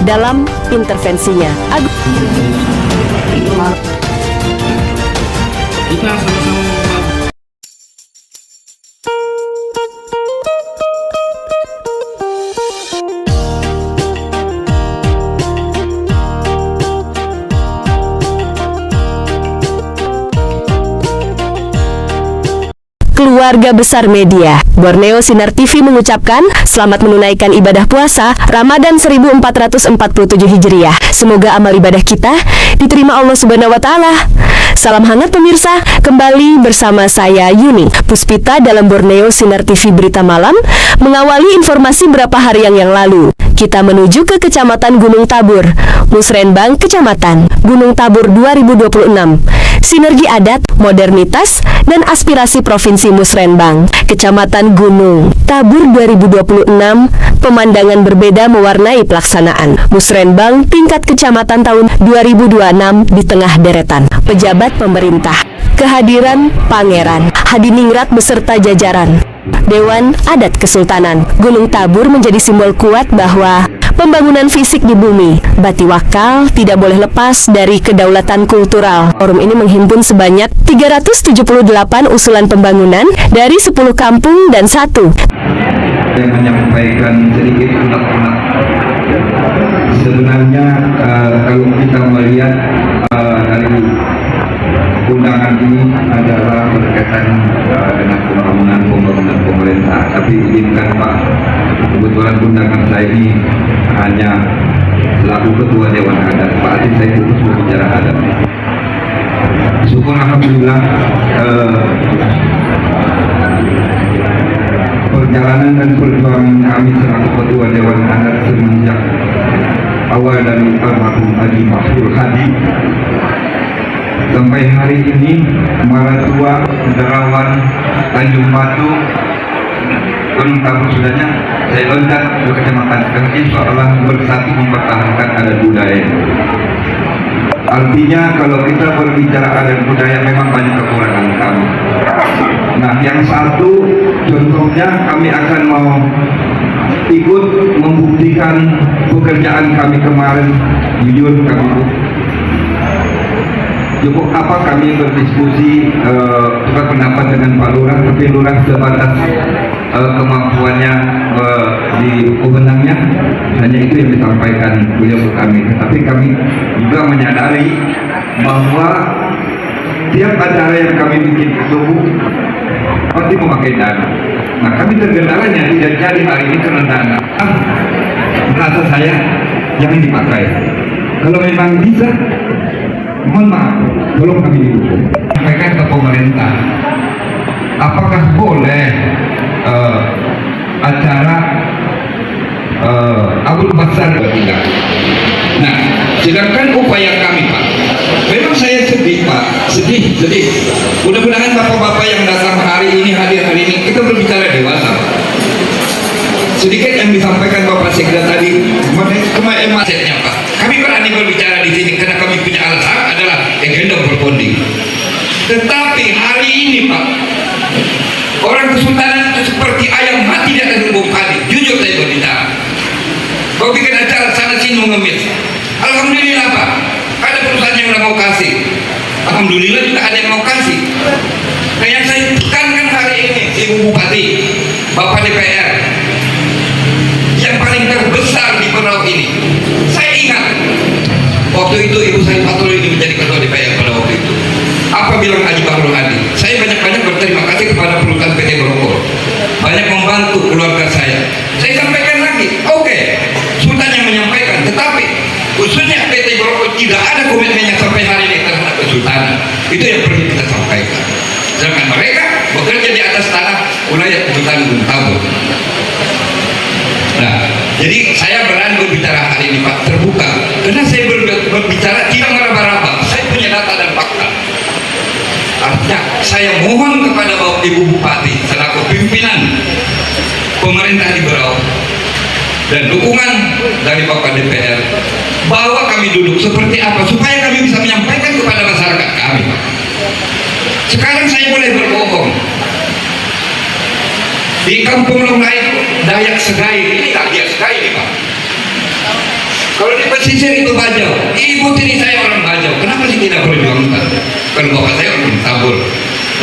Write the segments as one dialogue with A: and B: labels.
A: dalam intervensinya.
B: Kita sama-sama
A: Keluarga besar media, Borneo Sinar TV mengucapkan selamat menunaikan ibadah puasa Ramadan 1447 Hijriah. Semoga amal ibadah kita diterima Allah Subhanahu wa taala. Salam hangat pemirsa, kembali bersama saya Yuni Puspita dalam Borneo Sinar TV Berita Malam, mengawali informasi beberapa hari yang lalu. Kita menuju ke Kecamatan Gunung Tabur, Musrenbang Kecamatan Gunung Tabur 2026. Sinergi adat, modernitas, dan aspirasi Provinsi Musrenbang, Kecamatan Gunung Tabur 2026, pemandangan berbeda mewarnai pelaksanaan Musrenbang tingkat kecamatan tahun 2026 di tengah deretan pejabat pemerintah. Kehadiran Pangeran Hadiningrat beserta jajaran Dewan Adat Kesultanan Gunung Tabur menjadi simbol kuat bahwa pembangunan fisik di bumi Batiwakal tidak boleh lepas dari kedaulatan kultural. Forum ini menghimpun sebanyak 378 usulan pembangunan dari 10 kampung dan 1
C: yang menyampaikan sedikit unek-unek. Sebenarnya kalau kita melihat dari undangan ini adalah berkaitan dengan pembangunan pemerintah. Tapi izinkan Pak, kebetulan undangan saya ini hanya selaku Ketua Dewan Adat. Pak Aziz saya khusus berbicara adat. Syukur alhamdulillah perjalanan dan perjuangan kami selaku Ketua Dewan Adat semenjak awal dari almarhum Haji Mahfud Hadi sampai hari ini, Maratua, Derawan, Tanjung Batu, Gunung Tabur sudahnya saya loncat ke kecamatan Kecil seolah bersatu mempertahankan adat budaya. Artinya kalau kita berbicara adat budaya memang banyak kekurangan kami. Nah, yang satu contohnya kami akan mau ikut membuktikan pekerjaan kami kemarin. Jujur kami cukup apa kami berdiskusi tukar pendapat dengan Pak Lurah, tapi Lurah sebatas kemampuannya di wewenangnya, hanya itu yang disampaikan beliau ke kami. Tetapi kami juga menyadari bahwa tiap acara yang kami bikin itu pasti memakai dana. Nah, kami tergendalanya tidak jadi hari ini karena dana. Merasa saya jangan dipakai. Kalau memang bisa, mohon maaf, tolong kami didukung. Sampaikan ke pemerintah, apakah boleh acara Abul Basar tidak? Nah, sedangkan upaya kami Pak, memang saya sedih Pak, sedih. Mudah-mudahan bapak-bapak yang datang hari ini, hadir hari ini, kita berbicara dewasa. Sedikit yang disampaikan Bapak Sekda tadi, kemarin maksudnya Pak, kami berani berbicara di sini karena kami punya alasan adalah agenda berponding. Tetapi hari ini Pak, orang kesultanan itu seperti ayam mati di atas lumbung padi. Jujur saya berbicara. Kau bikin acara sana sini mengemis. Alhamdulillah Pak, ada perusahaan yang mau kasih. Alhamdulillah juga ada yang mau kasih. Nah, yang saya tekankan hari ini, Ibu Bupati, Bapak DPR, yang paling terbesar di Berau ini. Saya ingat waktu itu Ibu Said Fatul ini menjadi Ketua DPR pada waktu itu. Apa bilang Haji Bahrul Hadi? Saya banyak-banyak berterima kasih kepada perusahaan PT Grokol. Banyak membantu keluarga saya. Saya sampaikan lagi, oke, Sultan yang menyampaikan, tetapi khususnya PT Grokol tidak ada komitmennya sampai hari ini terhadap kesultanan. Itu yang perlu kita sampaikan. Sedangkan mereka bekerja di atas tanah wilayah Kesultanan Gunung Tabur. Nah, jadi saya berani berbicara hari ini Pak, terbuka. Karena saya berbicara tidak meraba-raba. Saya punya data dan fakta. Artinya, saya mohon kepada Bapak Ibu Bupati selaku pimpinan pemerintah di Berau dan dukungan dari Bapak DPR bahwa kami duduk seperti apa supaya kami bisa menyampaikan kepada masyarakat kami. Sekarang saya boleh berbohong. Di kampung lain Dayak Segai, ini Dayak Segai nih Pak. Kalau di pesisir itu Bajau, ibu tiri saya orang Bajau, kenapa sih tidak perjuangkan? Kalau bapak saya orang Tabur.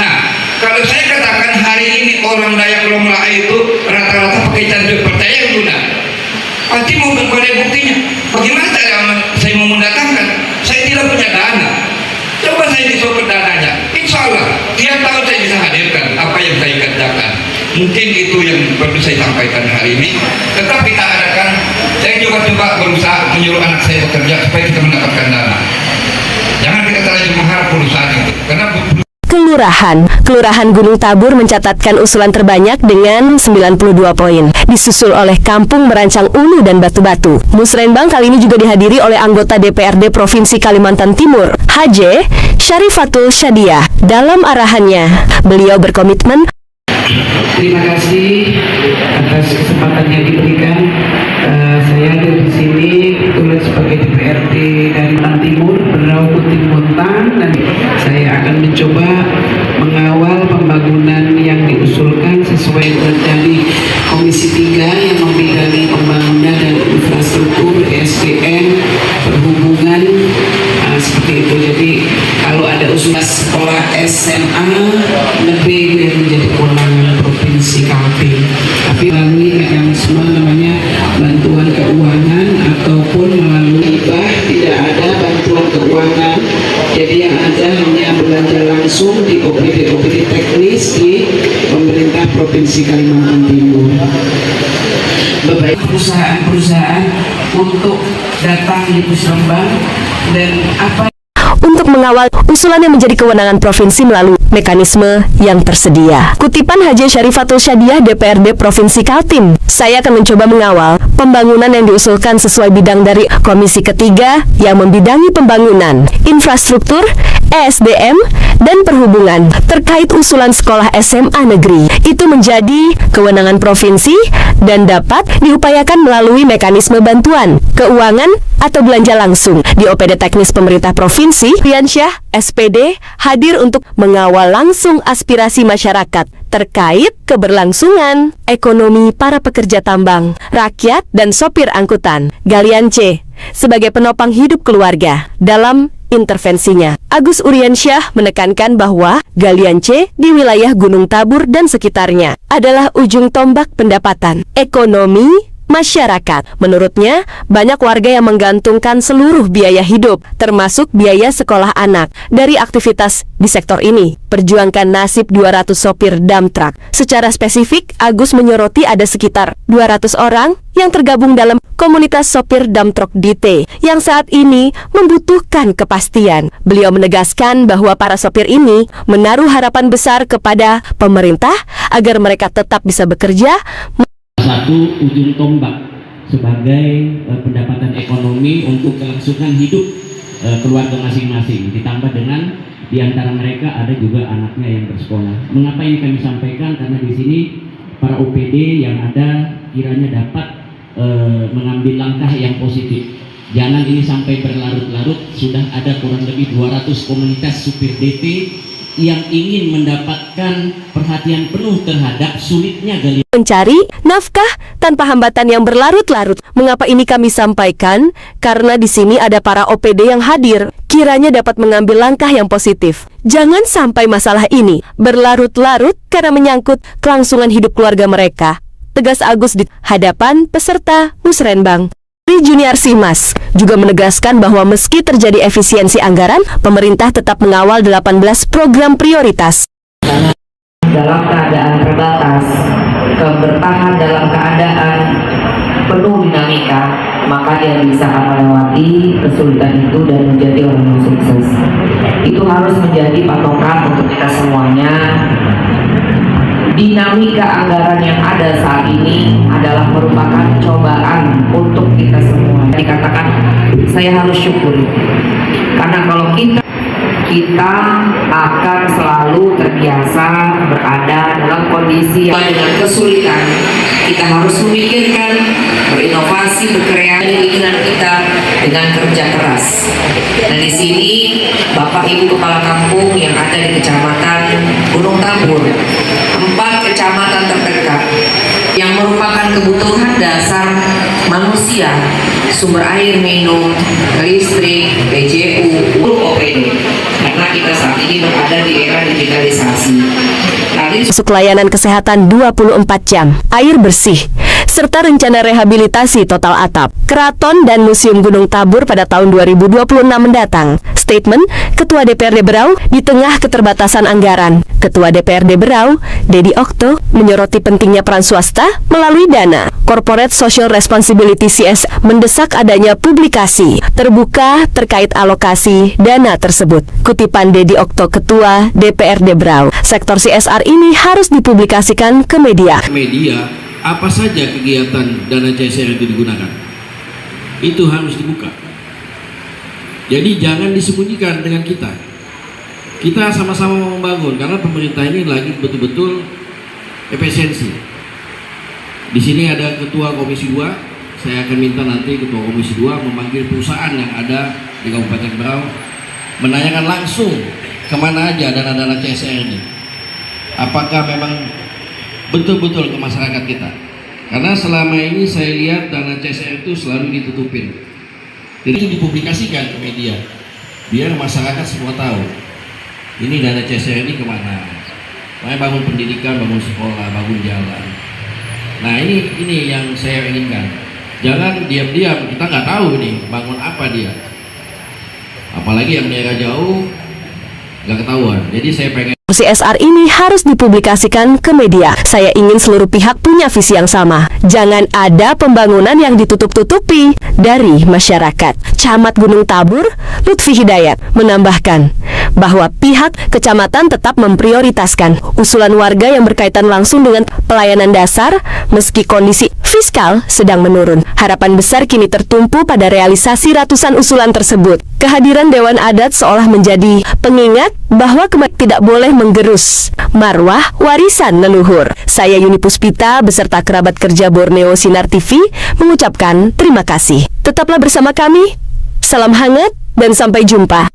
C: Nah, kalau saya katakan hari ini orang Dayak Lomla itu rata-rata pakai cantik, percaya guna. Pasti mau ada buktinya. Bagaimana cara saya mau mendatangkan? Saya tidak punya dana. Coba saya disopet dananya. Insya Allah, tiap tahun saya bisa hadirkan apa yang saya kerjakan. Mungkin itu yang perlu saya sampaikan hari ini. Tetap kita adakan. Saya juga coba berusaha menyuruh anak saya bekerja supaya kita mendapatkan dana. Jangan kita terlalu mengharap perusahaan itu. Karena
A: Kelurahan Gunung Tabur mencatatkan usulan terbanyak dengan 92 poin, disusul oleh Kampung Merancang Ulu dan Batu-Batu. Musrenbang kali ini juga dihadiri oleh anggota DPRD Provinsi Kalimantan Timur, HJ Syarifatul Syadiah. Dalam arahannya, beliau berkomitmen.
B: Terima kasih atas kesempatan yang diberikan. Saya di sini tulis sebagai DPRD dari Kalimantan Timur, Berau Putih Montang, dan saya akan mencoba mengawal pembangunan yang diusulkan sesuai dari Komisi 3 yang membidangi pembangunan dan infrastruktur, SDM, perhubungan, seperti itu. Jadi kalau ada usulan sekolah SMA lebih yang menjadi kewenangan Provinsi Kaltim, tapi melalui mekanisme namanya bantuan keuangan ataupun melalui hibah, tidak ada bantuan keuangan. Jadi yang ada hanya belanja langsung di OPD teknis di pemerintah Provinsi Kalimantan Timur. Beberapa perusahaan untuk datang di Musrenbang dan apa
A: Untuk mengawal usulan yang menjadi kewenangan provinsi melalui mekanisme yang tersedia. Kutipan HJ Syarifatul Syadiah DPRD Provinsi Kaltim. Saya akan mencoba mengawal pembangunan yang diusulkan sesuai bidang dari Komisi ketiga yang membidangi pembangunan, infrastruktur, ESDM, dan perhubungan. Terkait usulan sekolah SMA negeri, itu menjadi kewenangan provinsi dan dapat diupayakan melalui mekanisme bantuan, keuangan, atau belanja langsung. Di OPD Teknis Pemerintah Provinsi, Riansyah, SPD, hadir untuk mengawal langsung aspirasi masyarakat terkait keberlangsungan ekonomi para pekerja tambang, rakyat, dan sopir angkutan. Galian C, sebagai penopang hidup keluarga. Dalam intervensinya, Agus Uriansyah menekankan bahwa Galian C di wilayah Gunung Tabur dan sekitarnya adalah ujung tombak pendapatan ekonomi masyarakat. Menurutnya, banyak warga yang menggantungkan seluruh biaya hidup, termasuk biaya sekolah anak, dari aktivitas di sektor ini. Perjuangkan nasib 200 sopir dump truck. Secara spesifik, Agus menyoroti ada sekitar 200 orang yang tergabung dalam komunitas sopir dump truck DT yang saat ini membutuhkan kepastian. Beliau menegaskan bahwa para sopir ini menaruh harapan besar kepada pemerintah agar mereka tetap bisa bekerja.
D: Satu ujung tombak sebagai pendapatan ekonomi untuk kelangsungan hidup keluarga masing-masing, ditambah dengan di antara mereka ada juga anaknya yang bersekolah. Mengapa ini kami sampaikan? Karena di sini para OPD yang ada kiranya dapat mengambil langkah yang positif. Jangan ini sampai berlarut-larut. Sudah ada kurang lebih 200 komunitas supir DT yang ingin mendapatkan perhatian penuh terhadap sulitnya
A: mencari nafkah tanpa hambatan yang berlarut-larut. Mengapa ini kami sampaikan? Karena di sini ada para OPD yang hadir, kiranya dapat mengambil langkah yang positif. Jangan sampai masalah ini berlarut-larut karena menyangkut kelangsungan hidup keluarga mereka. Tegas Agus di hadapan peserta Musrenbang. Junior Simas juga menegaskan bahwa meski terjadi efisiensi anggaran, pemerintah tetap mengawal 18 program prioritas.
E: Dalam keadaan terbatas, bertahan dalam keadaan penuh dinamika, maka dia bisa melewati kesulitan itu dan menjadi orang yang sukses. Itu harus menjadi patokan untuk kita semuanya. Dinamika anggaran yang ada saat ini adalah merupakan cobaan untuk kita semua. Dikatakan, saya harus syukuri. Karena kalau kita akan selalu terbiasa berada dalam kondisi yang dengan kesulitan. Kita harus memikirkan, berinovasi, berkreasi keinginan kita dengan kerja keras. Dan di sini Bapak Ibu Kepala Kampung yang ada di Kecamatan Gunung Tabur, 4 kecamatan terdekat, yang merupakan kebutuhan dasar manusia, sumber air minum, listrik, PJU, OPD. Karena kita saat ini berada di era digitalisasi.
A: Masuk layanan kesehatan 24 jam, air bersih, serta rencana rehabilitasi total atap, Keraton dan Museum Gunung Tabur pada tahun 2026 mendatang. Statement Ketua DPRD Berau di tengah keterbatasan anggaran. Ketua DPRD Berau, Dedi Okto, menyoroti pentingnya peran swasta melalui dana Corporate Social Responsibility CS, mendesak adanya publikasi terbuka terkait alokasi dana tersebut. Kutipan Dedi Okto, Ketua DPRD Berau, sektor CSR ini harus dipublikasikan ke media.
F: Apa saja kegiatan dana CSR itu digunakan, itu harus dibuka. Jadi jangan disembunyikan dengan kita. Kita sama-sama membangun, karena pemerintah ini lagi betul-betul efisiensi. Di sini ada Ketua Komisi 2, saya akan minta nanti Ketua Komisi 2 memanggil perusahaan yang ada di Kabupaten Berau, menanyakan langsung kemana aja dana-dana CSR ini. Apakah memang betul-betul ke masyarakat kita? Karena selama ini saya lihat dana CSR itu selalu ditutupin. Jadi dipublikasikan ke media, biar masyarakat semua tahu ini dana CSR ini kemana. Makanya bangun pendidikan, bangun sekolah, bangun jalan. Nah ini yang saya inginkan. Jangan diam-diam, kita nggak tahu nih bangun apa dia. Apalagi yang daerah jauh nggak ketahuan. Jadi saya pengen
A: CSR ini harus dipublikasikan ke media. Saya ingin seluruh pihak punya visi yang sama. Jangan ada pembangunan yang ditutup-tutupi dari masyarakat. Camat Gunung Tabur, Lutfi Hidayat, menambahkan bahwa pihak kecamatan tetap memprioritaskan usulan warga yang berkaitan langsung dengan pelayanan dasar meski kondisi fiskal sedang menurun. Harapan besar kini tertumpu pada realisasi ratusan usulan tersebut. Kehadiran Dewan Adat seolah menjadi pengingat bahwa tidak boleh menggerus marwah warisan leluhur. Saya Yuni Puspita beserta kerabat kerja Borneo Sinar TV mengucapkan terima kasih. Tetaplah bersama kami. Salam hangat dan sampai jumpa.